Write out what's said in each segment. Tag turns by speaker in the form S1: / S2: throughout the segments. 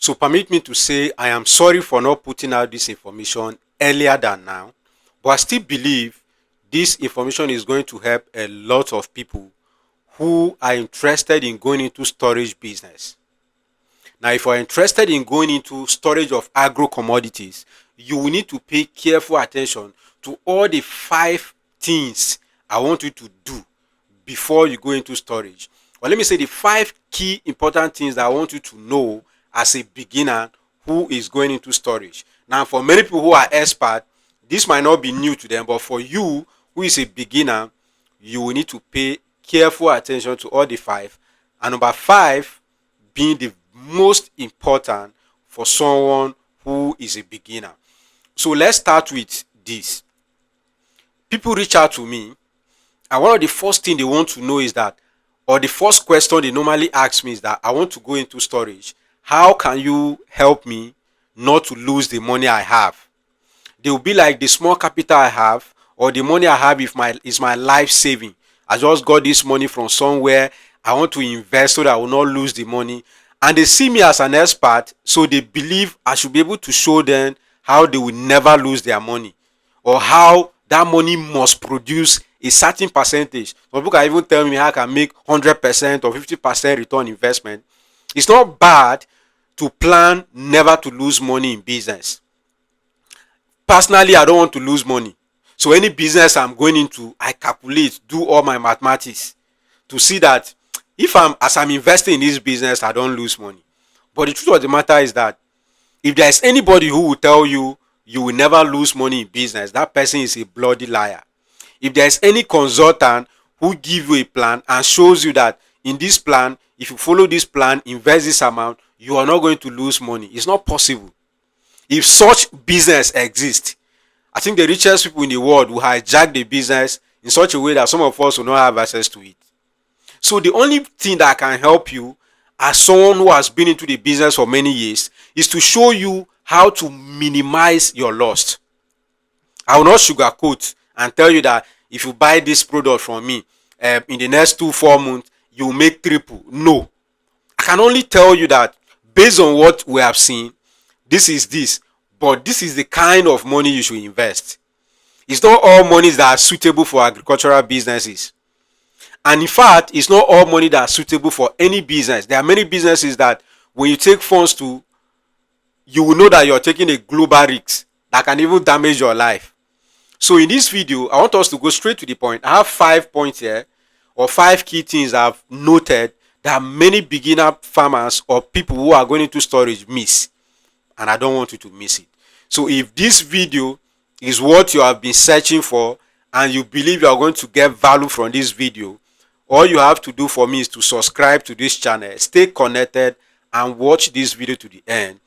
S1: So permit me to say I am sorry for not putting out this information earlier than now, but I still believe this information is going to help a lot of people who are interested in going into storage business. Now, if you are interested in going into storage of agro commodities, you will need to pay careful attention to all the 5 things I want you to do before you go into storage. Or let me say the 5 key important things that I want you to know as a beginner who is going into storage. Now, for many people who are expert, this might not be new to them, but for you who is a beginner, you will need to pay careful attention to all the 5. And number 5 being the most important for someone who is a beginner. So let's start with this. People reach out to me, and one of the first thing they want to know is that, or the first question they normally ask me is that, I want to go into storage. How can you help me not to lose the money I have? They will be like, the small capital I have or the money I have is my life saving. I just got this money from somewhere. I want to invest so that I will not lose the money. And they see me as an expert, so they believe I should be able to show them how they will never lose their money, or how that money must produce a certain percentage. Some people can even tell me how I can make 100% or 50% return investment. It's not bad to plan never to lose money in business. Personally, I don't want to lose money. So any business I'm going into, I calculate, do all my mathematics to see that as I'm investing in this business, I don't lose money. But the truth of the matter is that if there is anybody who will tell you you will never lose money in business, that person is a bloody liar. If there is any consultant who give you a plan and shows you that in this plan, if you follow this plan, invest this amount, you are not going to lose money, it's not possible. If such business exists, I think the richest people in the world will hijack the business in such a way that some of us will not have access to it. So the only thing that can help you as someone who has been into the business for many years is to show you how to minimize your loss. I will not sugarcoat and tell you that if you buy this product from me, in the next 2-4 months, you will make triple. No. I can only tell you that based on what we have seen, this is this. But this is the kind of money you should invest. It's not all monies that are suitable for agricultural businesses. And in fact, it's not all money that are suitable for any business. There are many businesses that when you take funds to, you will know that you're taking a global risk that can even damage your life. So in this video, I want us to go straight to the point. I have 5 points here, or 5 key things I've noted that many beginner farmers or people who are going into storage miss. And I don't want you to miss it. So if this video is what you have been searching for and you believe you are going to get value from this video, all you have to do for me is to subscribe to this channel, stay connected, and watch this video to the end.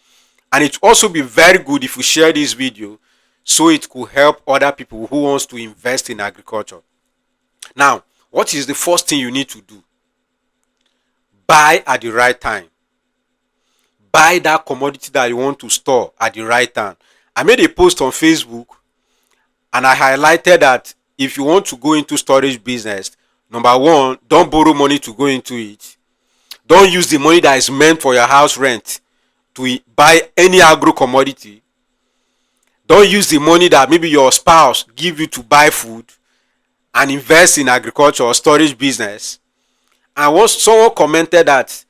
S1: And it will also be very good if you share this video so it could help other people who wants to invest in agriculture. Now, what is the first thing you need to do? Buy at the right time. Buy that commodity that you want to store at the right time. I made a post on Facebook and I highlighted that if you want to go into storage business, number 1, don't borrow money to go into it. Don't use the money that is meant for your house rent to buy any agro commodity. Don't use the money that maybe your spouse give you to buy food and invest in agriculture or storage business. And once someone commented that,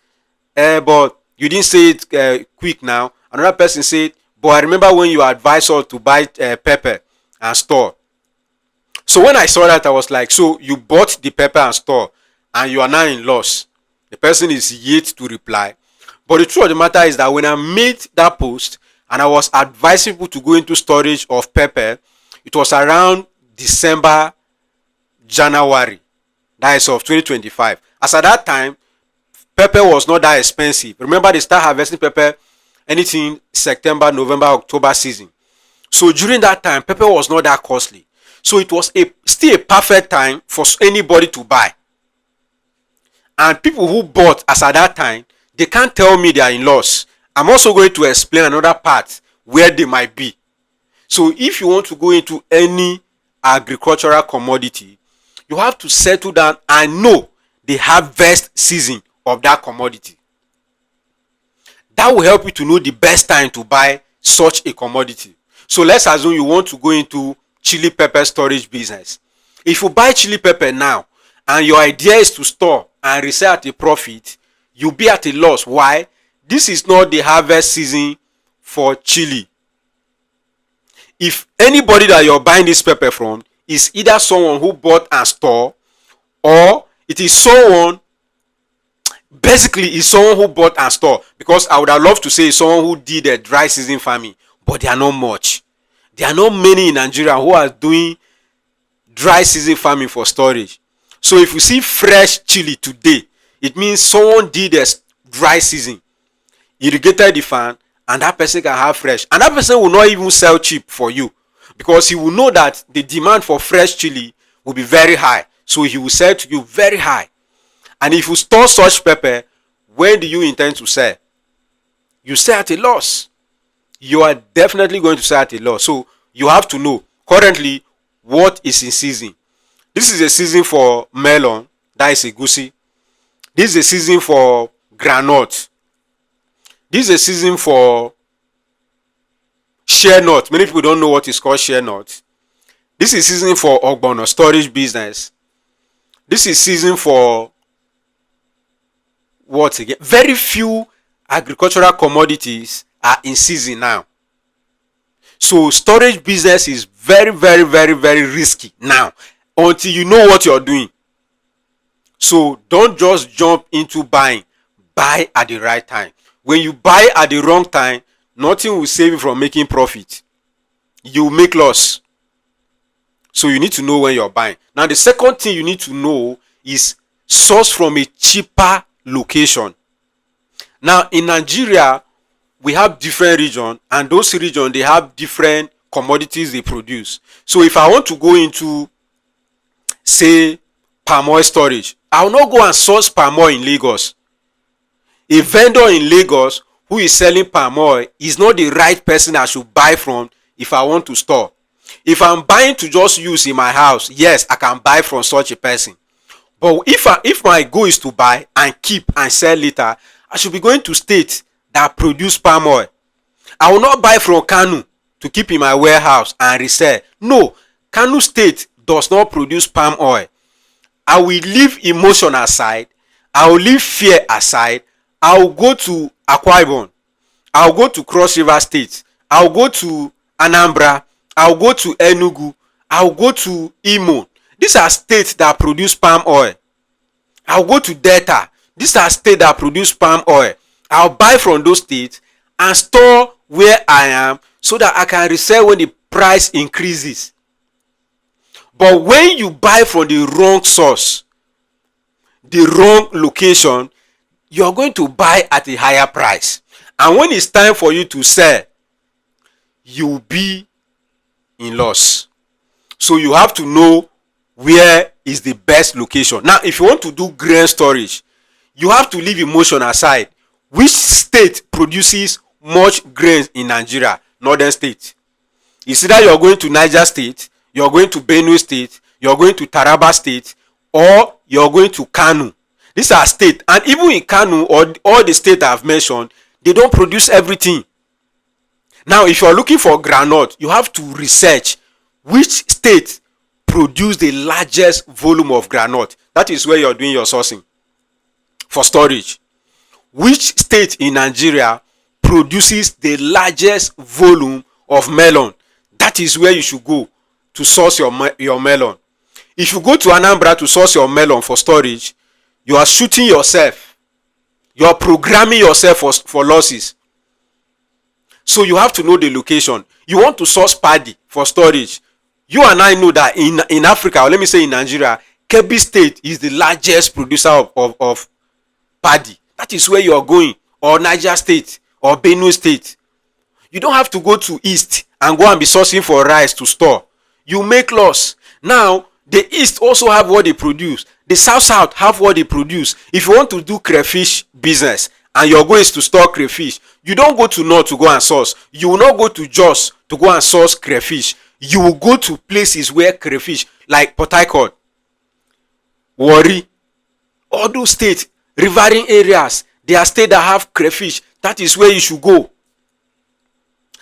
S1: but you didn't say it quick now. Another person said, but I remember when you advised us to buy pepper and store. So when I saw that, I was like, so you bought the pepper and store and you are now in loss. The person is yet to reply. But the truth of the matter is that when I made that post and I was advising people to go into storage of pepper, it was around December, January, that is of 2025. As at that time, pepper was not that expensive. Remember, they start harvesting pepper anything September, November, October season. So during that time, pepper was not that costly. So it was still a perfect time for anybody to buy. And people who bought as at that time, they can't tell me they are in loss. I'm also going to explain another part where they might be. So if you want to go into any agricultural commodity, you have to settle down and know the harvest season of that commodity. That will help you to know the best time to buy such a commodity. So let's assume you want to go into chili pepper storage business. If you buy chili pepper now and your idea is to store and resell at a profit, you'll be at a loss. Why? This is not the harvest season for chili. If anybody that you're buying this pepper from is either someone who bought and store, or it is someone, basically it's someone who bought and store, because I would have loved to say someone who did a dry season farming, but there are not much. There are not many in Nigeria who are doing dry season farming for storage. So if you see fresh chili today, it means someone did a dry season, irrigated the farm, and that person can have fresh. And that person will not even sell cheap for you, because he will know that the demand for fresh chili will be very high. So he will sell to you very high. And if you store such pepper, when do you intend to sell? You sell at a loss. You are definitely going to sell at a loss. So you have to know currently what is in season. This is a season for melon, that is egusi. This is a season for groundnut. This is a season for shea nut. Many people don't know what is called shea nut. This is season for ogbono, storage business. This is season for what again? Very few agricultural commodities are in season now. So storage business is very, very, very, very risky now until you know what you're doing. So don't just jump into buying. Buy at the right time. When you buy at the wrong time, nothing will save you from making profit. You will make loss. So you need to know when you're buying. Now the second thing you need to know is source from a cheaper location. Now in Nigeria, we have different regions, and those regions, they have different commodities they produce. So if I want to go into, say, palm oil storage, I will not go and source palm oil in Lagos. A vendor in Lagos who is selling palm oil is not the right person I should buy from if I want to store. If I'm buying to just use in my house, yes, I can buy from such a person. But if my goal is to buy and keep and sell later, I should be going to states that produce palm oil. I will not buy from Kano to keep in my warehouse and resell. No, Kano state does not produce palm oil. I will leave emotion aside. I will leave fear aside. I will go to Akwa Ibom. I will go to Cross River State. I will go to Anambra. I will go to Enugu. I will go to Imo. These are states that produce palm oil. I will go to Delta. These are states that produce palm oil. I'll buy from those states and store where I am so that I can resell when the price increases. But when you buy from the wrong source, the wrong location, you're going to buy at a higher price. And when it's time for you to sell, you'll be in loss. So you have to know where is the best location. Now, if you want to do grain storage, you have to leave emotion aside. Which state produces much grains in Nigeria? Northern state. It's either you're going to Niger state, you're going to Benue state, you're going to Taraba state, or you're going to Kano. These are states, and even in Kano or all the states I've mentioned, they don't produce everything. Now, if you're looking for groundnut, you have to research which state produce the largest volume of groundnut. That is where you're doing your sourcing for storage. Which state in Nigeria produces the largest volume of melon? That is where you should go to source your melon. If you go to Anambra to source your melon for storage, you are shooting yourself. You are programming yourself for losses. So you have to know the location. You want to source paddy for storage. You and I know that in Africa, or let me say in Nigeria, Kebbi State is the largest producer of paddy. That is where you are going, or Niger State, or Benue State. You don't have to go to East and go and be sourcing for rice to store. You make loss. Now, the East also have what they produce. The South have what they produce. If you want to do crayfish business and your goal is to store crayfish, you don't go to North to go and source. You will not go to Jos to go and source crayfish. You will go to places where crayfish, like Port Harcourt, Warri, all those states, riverine areas, There are states that have crayfish. That is where you should go.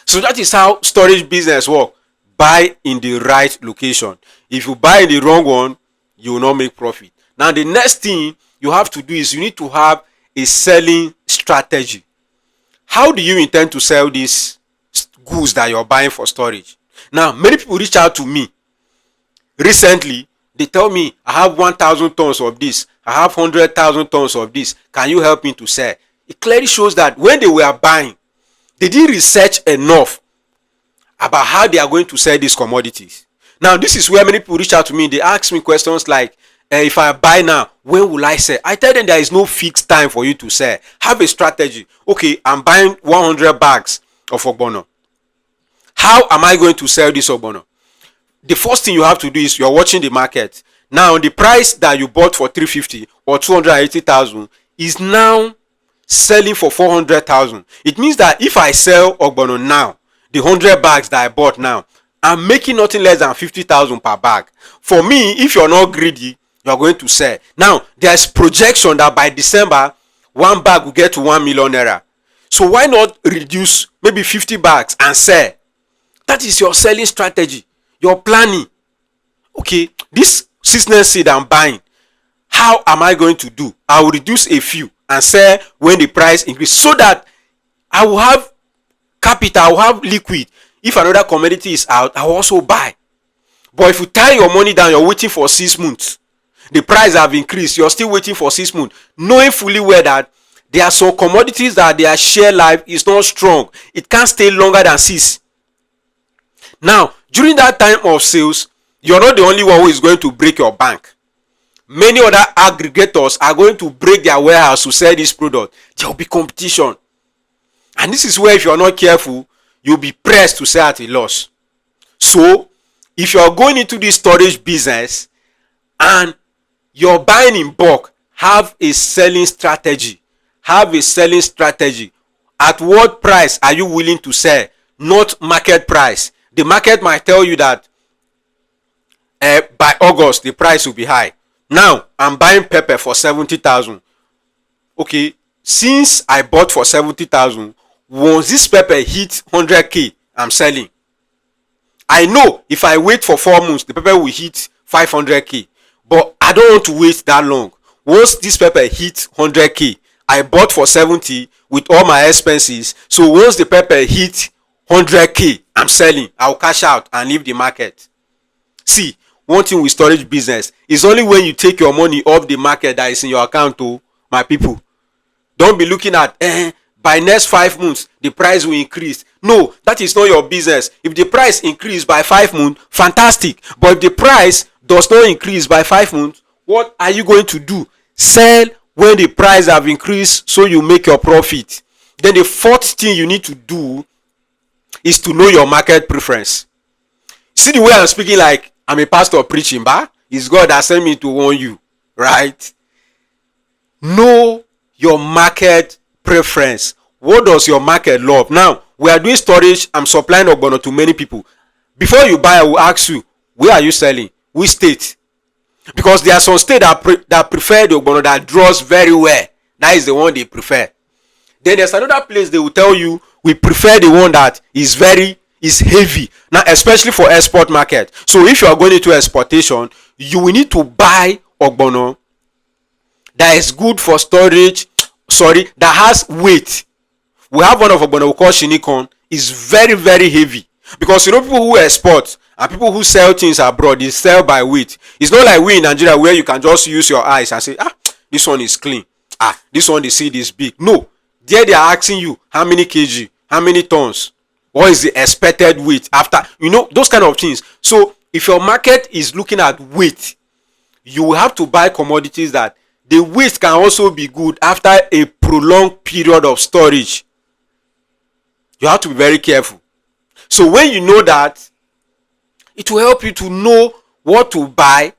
S1: So that is how storage business work. Buy in the right location. If you buy in the wrong one, you will not make profit. Now the next thing you have to do is you need to have a selling strategy. How do you intend to sell these goods that you're buying for storage? Now many people reach out to me recently. They tell me, I have 1,000 tons of this, I have 100,000 tons of this, can you help me to sell? It clearly shows that when they were buying, they didn't research enough about how they are going to sell these commodities. Now this is where many people reach out to me. They ask me questions like, if I buy now, when will I sell? I tell them there is no fixed time for you to sell. Have a strategy. Okay, I'm buying 100 bags of ogbono. How am I going to sell this ogbono? The first thing you have to do is you're watching the market. Now the price that you bought for 350 or 280,000 is now selling for 400,000. It means that if I sell ogbono now, the 100 bags that I bought now, I'm making nothing less than 50,000 per bag. For me, if you're not greedy, you're going to sell. Now there's projection that by December, one bag will get to 1 million naira. So why not reduce maybe 50 bags and sell? That is your selling strategy. Your planning. Okay, this seasonal seed I'm buying, how am I going to do? I will reduce a few and sell when the price increases, so that I will have capital, I will have liquid. If another commodity is out, I will also buy. But if you tie your money down, you're waiting for 6 months, the price have increased, you're still waiting for 6 months, knowing fully well that there are some commodities that their share life is not strong. It can't stay longer than 6. Now during that time of sales, you're not the only one who is going to break your bank. Many other aggregators are going to break their warehouse to sell this product. There will be competition, and this is where, if you're not careful, you'll be pressed to sell at a loss. So if you're going into this storage business and you're buying in bulk, have a selling strategy. Have a selling strategy. At what price are you willing to sell? Not market price. The market might tell you that by August the price will be high. Now I'm buying pepper for 70,000. Okay, since I bought for 70,000, once this pepper hit 100k, I'm selling. I know if I wait for 4 months, the pepper will hit 500k, but I don't want to wait that long. Once this pepper hit 100k, I bought for 70 with all my expenses. So once the pepper hit 100k, I'm selling. I'll cash out and leave the market. See, one thing with storage business is only when you take your money off the market that is in your account. Oh, my people, don't be looking at by next 5 months the price will increase. No, that is not your business. If the price increase by 5 months, fantastic. But if the price does not increase by 5 months, what are you going to do? Sell when the price have increased, so you make your profit. Then the fourth thing you need to do is to know your market preference. See the way I'm speaking like I'm a pastor preaching, but it's God that sent me to warn you, right? Know your market preference. What does your market love? Now we are doing storage. I'm supplying ogbono to many people. Before you buy, I will ask you, where are you selling? Which state? Because there are some states that prefer the ogbono that draws very well. That is the one they prefer. Then there's another place they will tell you, we prefer the one that is heavy. Now, especially for export market. So if you are going into exportation, you will need to buy ogbono that is good for storage. That has weight. We have one of ogbono we call shinikon. It's very, very heavy. Because people who export and people who sell things abroad, they sell by weight. It's not like we in Nigeria where you can just use your eyes and say, this one is clean. This one, the seed is big. No. There they are asking you how many kg, how many tons, what is the expected weight after, those kind of things. So if your market is looking at weight, you will have to buy commodities that the weight can also be good after a prolonged period of storage. You have to be very careful. So when you know that, it will help you to know what to buy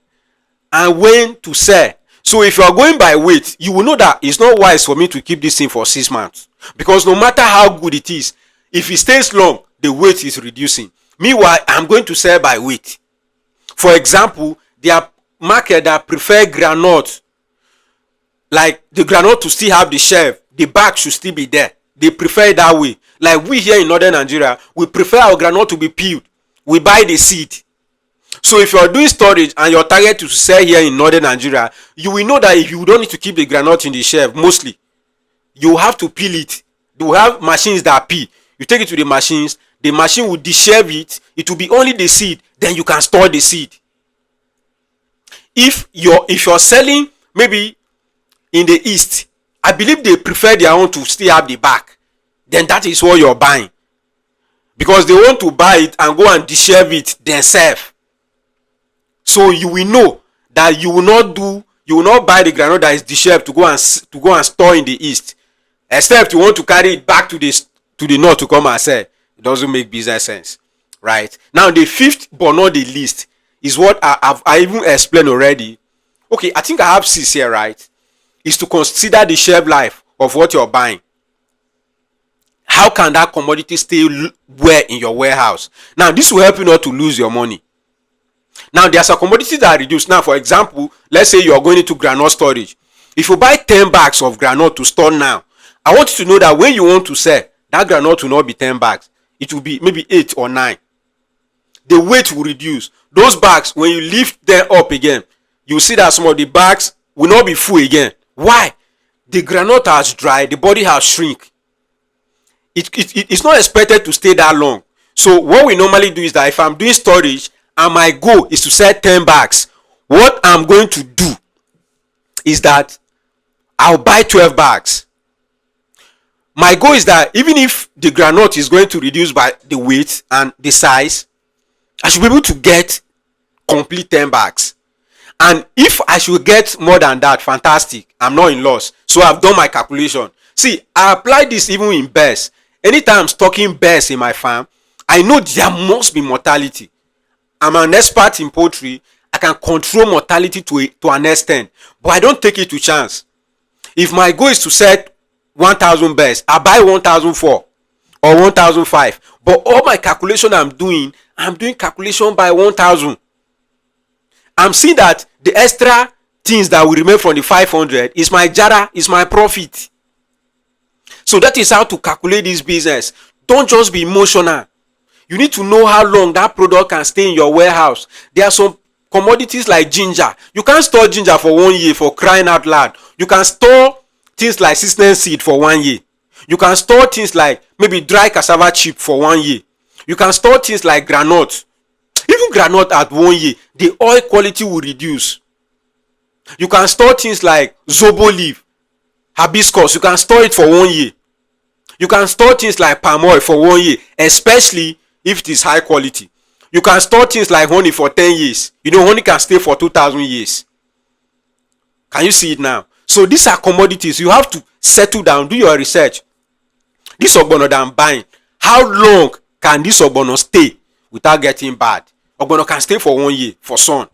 S1: and when to sell. So if you are going by weight, you will know that it's not wise for me to keep this thing for 6 months. Because no matter how good it is, if it stays long, the weight is reducing. Meanwhile, I'm going to sell by weight. For example, there are markets that prefer granite, like the granite to still have the shelf. the bag should still be there. They prefer it that way. Like we here in northern Nigeria, we prefer our groundnut to be peeled. We buy the seed. So if you are doing storage and your target is to sell here in northern Nigeria, you will know that if you don't need to keep the groundnut in the shelf, mostly you have to peel it. They will have machines that peel. You take it to the machines, the machine will de-shelve it. It will be only the seed. Then you can store the seed. If you're selling maybe in the east, I believe they prefer their own to still have the back. Then that is what you're buying, because they want to buy it and go and de-shelve it themselves. So you will know that you will not buy the groundnut that is de-shelved to go and store in the east, except you want to carry it back to the north to come and sell. It doesn't make business sense, right? Now the fifth but not the least is what I even explained already. Okay, I think I have 6 here, right? Is to consider the shelf life of what you're buying. How can that commodity stay well in your warehouse? Now this will help you not to lose your money. Now there are some commodities that are reduced. Now for example, let's say you are going into groundnut storage. If you buy 10 bags of groundnut to store now, I want you to know that when you want to sell, that groundnut will not be 10 bags. It will be maybe 8 or 9. The weight will reduce. Those bags, when you lift them up again, you see that some of the bags will not be full again. Why? The groundnut has dried, the body has shrink. It's not expected to stay that long. So what we normally do is that if I'm doing storage and my goal is to sell 10 bags, what I'm going to do is that I'll buy 12 bags. My goal is that even if the groundnut is going to reduce by the weight and the size, I should be able to get complete 10 bags. And if I should get more than that, fantastic. I'm not in loss. So I've done my calculation. See, I apply this even in bears. Anytime I'm stocking bears in my farm, I know there must be mortality. I'm an expert in poultry. I can control mortality to an extent, but I don't take it to chance. If my goal is to set 1,000 bears, I buy 1,004 or 1,005. But all my calculation I'm doing calculation by 1,000. I'm seeing that the extra things that will remain from the 500 is my jara, is my profit. So that is how to calculate this business. Don't just be emotional. You need to know how long that product can stay in your warehouse. There are some commodities like ginger. You can't store ginger for 1 year, for crying out loud. You can store things like seasoning seed for 1 year. You can store things like maybe dry cassava chip for 1 year. You can store things like groundnut. Even groundnut at 1 year, the oil quality will reduce. You can store things like zobo leaf, hibiscus. You can store it for 1 year. You can store things like palm oil for 1 year, especially if it is high quality. You can store things like honey for 10 years. You know, honey can stay for 2,000 years. Can you see it now? So these are commodities. You have to settle down, do your research. This ogbono that I'm buying, how long can this ogbono stay without getting bad? Ogbono can stay for 1 year for sun.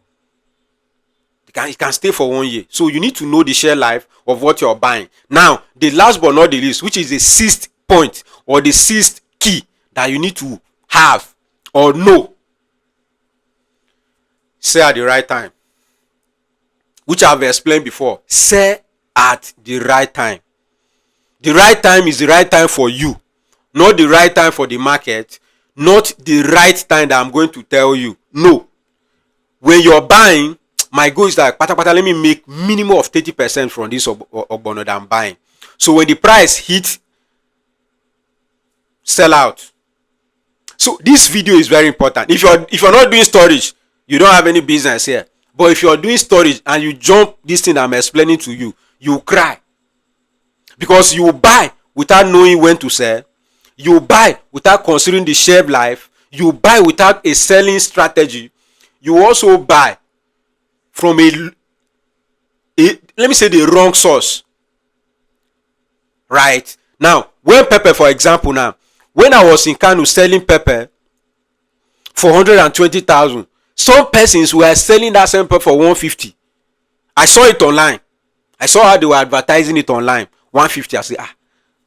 S1: It can stay for 1 year. So you need to know the shelf life of what you're buying. Now, the last but not the least, which is the 6th point or the 6th key that you need to have or know. Sell at the right time. Which I've explained before. Sell at the right time. The right time is the right time for you. Not the right time for the market. Not the right time that I'm going to tell you. No. When you're buying, my goal is that let me make minimum of 30% from this ogbono that I'm buying. So when the price hits, sell out. So this video is very important. If you're not doing storage, you don't have any business here. But if you're doing storage and you jump this thing I'm explaining to you, you cry. Because you buy without knowing when to sell. You buy without considering the shelf life. You buy without a selling strategy. You also buy from let me say the wrong source. Right? Now, when pepper, for example, when I was in Kano selling pepper for 120,000, some persons were selling that same pepper for 150. I saw it online. I saw how they were advertising it online. 150. I said,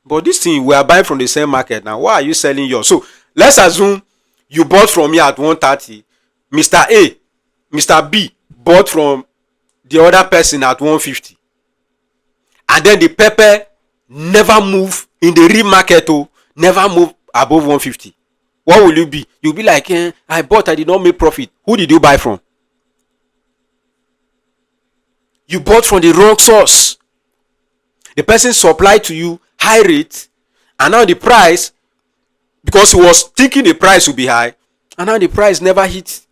S1: but this thing we are buying from the same market now. Why are you selling yours? So let's assume you bought from me at 130. Mr. A, Mr. B bought from the other person at 150. And then the pepper never move in the real market, oh, never move above 150, what will you be? You'll be like, I bought, I did not make profit. Who did you buy from? You bought from the wrong source. The person supplied to you high rate, and now the price, because he was thinking the price would be high, and now the price never hit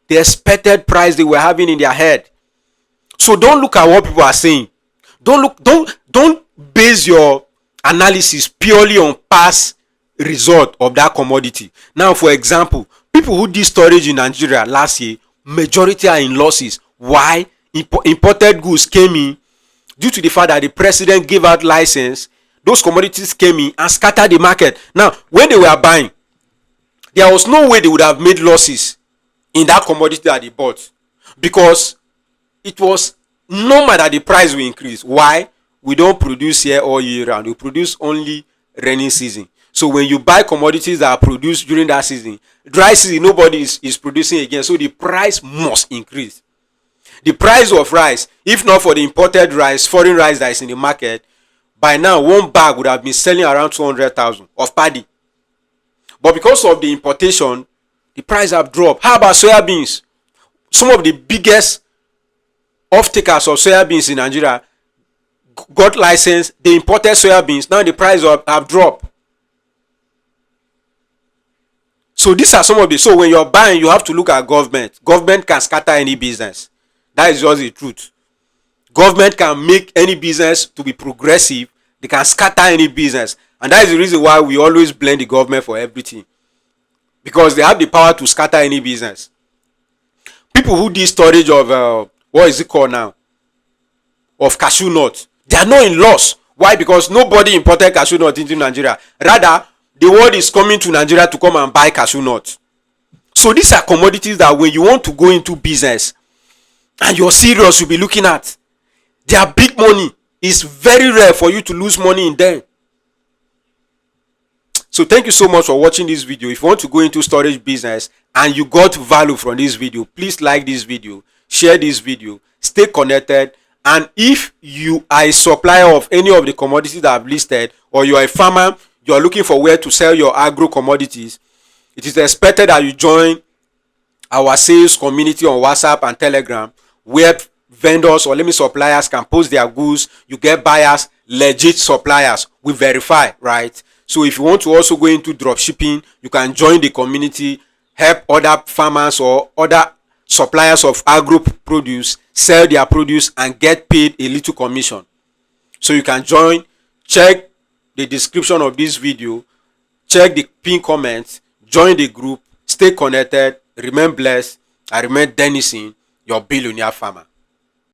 S1: the expected price they were having in their head. So don't look at what people are saying. Don't base your analysis purely on past result of that commodity. Now, for example, people who did storage in Nigeria last year, majority are in losses. Why? Imported goods came in due to the fact that the president gave out license. Those commodities came in and scattered the market. Now, when they were buying, there was no way they would have made losses in that commodity that they bought, because it was normal that the price will increase. Why? We don't produce here all year round. We produce only rainy season. So when you buy commodities that are produced during that season, dry season, nobody is producing again. So the price must increase. The price of rice, if not for the imported rice, foreign rice that is in the market, by now one bag would have been selling around 200,000 of paddy. But because of the importation, the price have dropped. How about soybeans? Some of the biggest off-takers of soybeans in Nigeria got license. They imported soybeans. Now the price have dropped. So these are some of the. So when you're buying, you have to look at government. Government can scatter any business. That is just the truth. Government can make any business to be progressive. They can scatter any business. And that is the reason why we always blame the government for everything. Because they have the power to scatter any business. People who did storage of, what is it called now? Of cashew nut. They are not in loss. Why? Because nobody imported cashew nut into Nigeria. Rather, the world is coming to Nigeria to come and buy cashew nut. So these are commodities that when you want to go into business and you're serious, you'll be looking at. They are big money. It's very rare for you to lose money in them. So thank you so much for watching this video. If you want to go into storage business and you got value from this video, please like this video, share this video, stay connected. And if you are a supplier of any of the commodities that I've listed, or you are a farmer, you are looking for where to sell your agro commodities, it is expected that you join our sales community on WhatsApp and Telegram, where vendors, or let me suppliers, can post their goods. You get buyers, legit suppliers. We verify, right? So if you want to also go into drop shipping, you can join the community, help other farmers or other suppliers of agro produce sell their produce and get paid a little commission. So you can join. Check the description of this video, check the pin comments, join the group, stay connected, remain blessed. I remain Denison, your billionaire farmer.